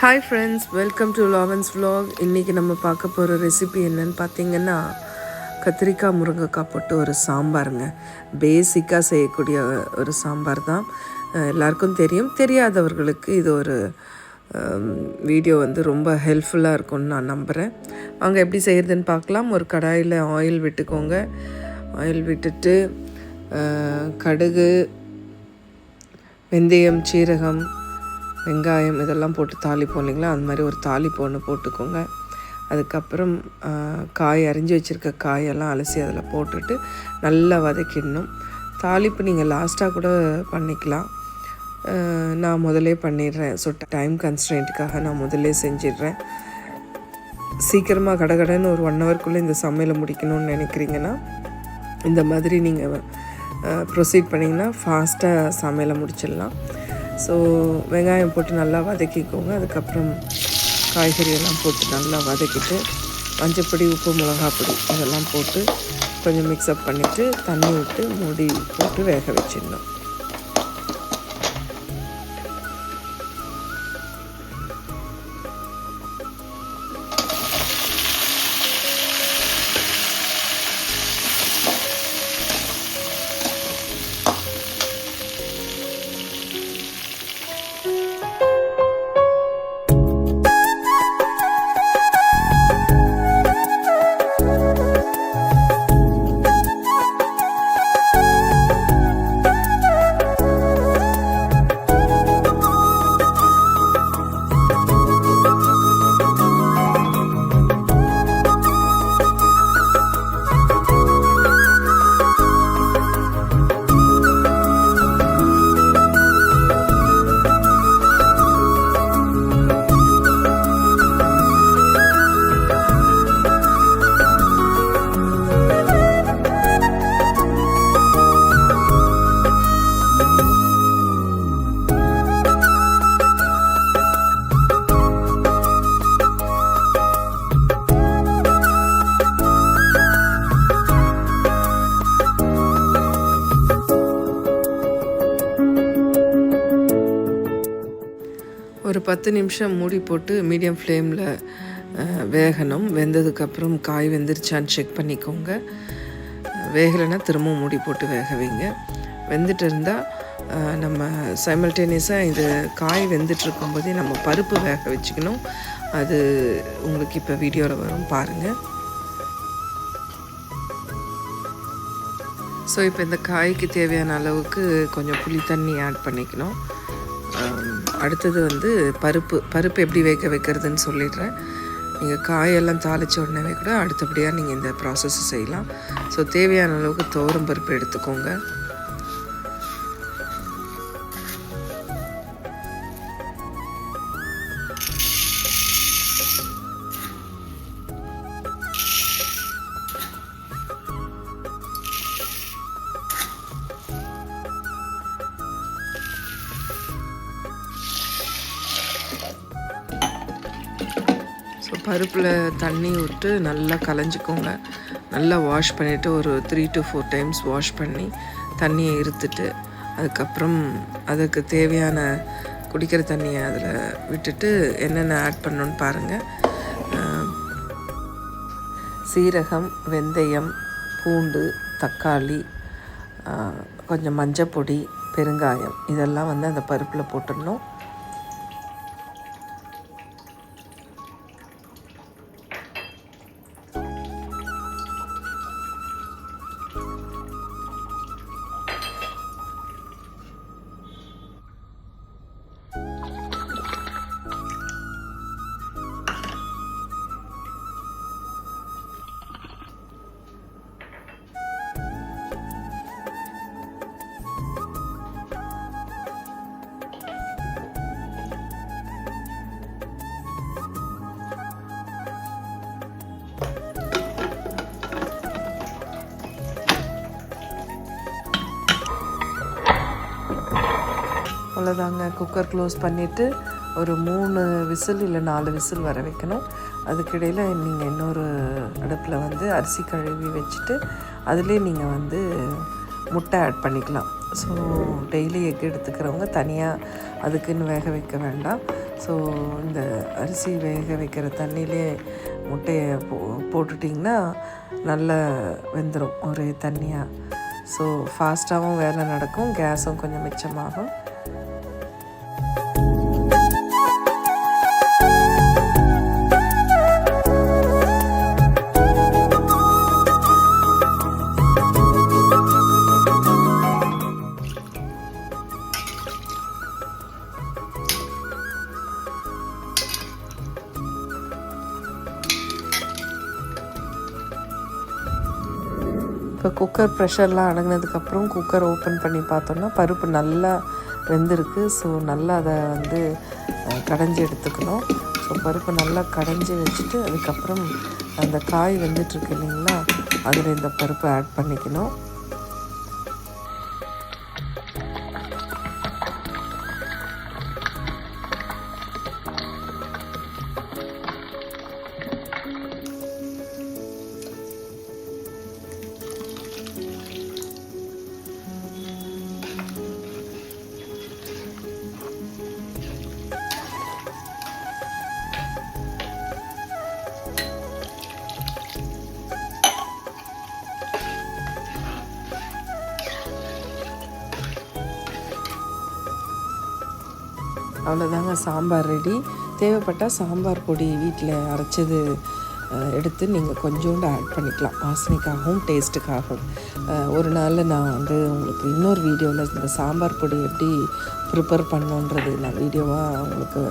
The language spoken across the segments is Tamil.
ஹாய் ஃப்ரெண்ட்ஸ், வெல்கம் டு லாவன்ஸ் vlog. இன்றைக்கி நம்ம பார்க்க போகிற ரெசிபி என்னென்னு பார்த்தீங்கன்னா, கத்திரிக்காய் முருங்கைக்காய் போட்டு ஒரு சாம்பாருங்க. பேசிக்காக செய்யக்கூடிய ஒரு சாம்பார் தான். எல்லாருக்கும் தெரியும். தெரியாதவர்களுக்கு இது ஒரு வீடியோ ரொம்ப ஹெல்ப்ஃபுல்லாக இருக்கும்னு நான் நம்புகிறேன். அவங்க எப்படி செய்கிறதுன்னு பார்க்கலாம். ஒரு கடாயில் ஆயில் விட்டுக்கோங்க. ஆயில் விட்டுட்டு கடுகு, வெந்தயம், சீரகம், வெங்காயம் இதெல்லாம் போட்டு தாளிப்போம் இல்லைங்களா, அந்த மாதிரி ஒரு தாளிப்பு ஒன்று போட்டுக்கோங்க. அதுக்கப்புறம் காய் அரிஞ்சு வச்சுருக்க காயெல்லாம் அலசி அதில் போட்டுட்டு நல்லா வதக்கிடணும். தாளிப்பு நீங்கள் லாஸ்ட்டாக கூட பண்ணிக்கலாம். நான் முதலே பண்ணிடுறேன். ஸோ டைம் கன்ஸ்ட்ரெயின்ட்டுக்காக நான் முதலே செஞ்சிடுறேன். சீக்கிரமாக கடகடன்னு ஒரு 1 ஹவர்க்குள்ளே இந்த சமையலை முடிக்கணும்னு நினைக்கிறீங்கன்னா இந்த மாதிரி நீங்கள் ப்ரொசீட் பண்ணிங்கன்னா ஃபாஸ்ட்டாக சமையலை முடிச்சிடலாம். ஸோ வெங்காயம் போட்டு நல்லா வதக்கிக்கோங்க. அதுக்கப்புறம் காய்கறியெல்லாம் போட்டு நல்லா வதக்கிட்டு மஞ்சப்பொடி, உப்பு, மிளகாப்பொடி இதெல்லாம் போட்டு கொஞ்சம் மிக்ஸ்அப் பண்ணிவிட்டு தண்ணி விட்டு மூடி போட்டு வேக வச்சிடணும். ஒரு 10 நிமிஷம் மூடி போட்டு மீடியம் ஃப்ளேமில் வேகணும். வெந்ததுக்கப்புறம் காய் வெந்துருச்சான்னு செக் பண்ணிக்கோங்க. வேகலைன்னா திரும்பவும் மூடி போட்டு வேக வைங்க. வெந்துட்டு இருந்தால் நம்ம சைமல்டேனியஸாக இது காய் வெந்துட்டுருக்கும்போதே நம்ம பருப்பு வேக வச்சுக்கணும். அது உங்களுக்கு இப்போ வீடியோவில் வரும், பாருங்கள். ஸோ இப்போ இந்த காய்க்கு தேவையான அளவுக்கு கொஞ்சம் புளி தண்ணி ஆட் பண்ணிக்கணும். அடுத்தது பருப்பு எப்படி வேக வைக்கிறதுன்னு சொல்லிடுறேன். நீங்கள் காயெல்லாம் தாளித்த உடனே கூட அடுத்தபடியாக நீங்கள் இந்த ப்ராசஸ் செய்யலாம். ஸோ தேவையான அளவுக்கு துவரம் பருப்பு எடுத்துக்கோங்க. பருப்பில் தண்ணி விட்டு நல்லா கலைஞ்சிக்கோங்க. நல்லா வாஷ் பண்ணிவிட்டு ஒரு 3 to 4 டைம்ஸ் வாஷ் பண்ணி தண்ணியை இருத்துட்டு அதுக்கப்புறம் அதுக்கு தேவையான குடிக்கிற தண்ணியை அதில் விட்டுட்டு என்னென்ன ஆட் பண்ணணுன்னு பாருங்கள். சீரகம், வெந்தயம், பூண்டு, தக்காளி, கொஞ்சம் மஞ்சப்பொடி, பெருங்காயம் இதெல்லாம் அந்த பருப்பில் போட்டுடணும். அவ்வளோதாங்க. குக்கர் க்ளோஸ் பண்ணிவிட்டு ஒரு 3 விசில் இல்லை 4 விசில் வர வைக்கணும். அதுக்கிடையில் நீங்கள் இன்னொரு அடுப்பில் அரிசி கழுவி வச்சுட்டு அதிலே நீங்கள் முட்டை ஆட் பண்ணிக்கலாம். ஸோ டெய்லி எக் எடுத்துக்கிறவங்க தனியாக அதுக்குன்னு வேக வைக்க வேண்டாம். ஸோ இந்த அரிசி வேக வைக்கிற தண்ணியிலே முட்டையை போட்டுட்டிங்கன்னா நல்லா வெந்துடும் ஒரே தண்ணியாக. ஸோ ஃபாஸ்ட்டாகவும் வேலை நடக்கும், கேஸும் கொஞ்சம் மிச்சமாகும். இப்போ குக்கர் ப்ரெஷர்லாம் அடங்கினதுக்கப்புறம் குக்கர் ஓப்பன் பண்ணி பார்த்தோன்னா பருப்பு நல்லா வெந்திருக்கு. ஸோ நல்லா அதை வந்து கடைஞ்சி எடுத்துக்கணும். ஸோ பருப்பு நல்லா கடைஞ்சி வச்சுட்டு அதுக்கப்புறம் அந்த காய் வெந்துட்டுருக்கு இல்லைங்களா, அதில் இந்த பருப்பு ஆட் பண்ணிக்கணும். அவ்வளோதாங்க, சாம்பார் ரெடி. தேவைப்பட்டால் சாம்பார் பொடி வீட்டில் அரைச்சது எடுத்து நீங்கள் கொஞ்சோண்டு ஆட் பண்ணிக்கலாம், வாசனைக்காகவும் டேஸ்ட்டுக்காகவும். ஒரு நாள் நான் வந்து உங்களுக்கு இன்னொரு வீடியோவில் இந்த சாம்பார் பொடி எப்படி ப்ரிப்பேர் பண்ணோன்றது நான் வீடியோவாக உங்களுக்கு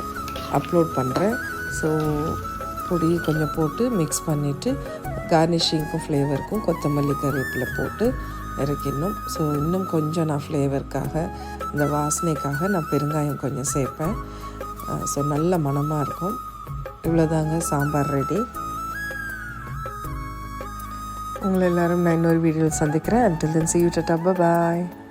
அப்லோட் பண்ணுறேன். ஸோ பொடி கொஞ்சம் போட்டு மிக்ஸ் பண்ணிவிட்டு கார்னிஷிங்க்கும் ஃப்ளேவருக்கும் கொத்தமல்லி கருவேப்பிலை போட்டு இறக்கிடணும். ஸோ இன்னும் கொஞ்சம் நான் ஃப்ளேவருக்காக இந்த வாசனைக்காக நான் பெருங்காயம் கொஞ்சம் சேர்ப்பேன். ஸோ நல்ல மணமாக இருக்கும். இவ்வளோதாங்க, சாம்பார் ரெடி. உங்களை எல்லோரும் நான் இன்னொரு வீடியோவில் சந்திக்கிறேன். until then see you, tata, bye bye.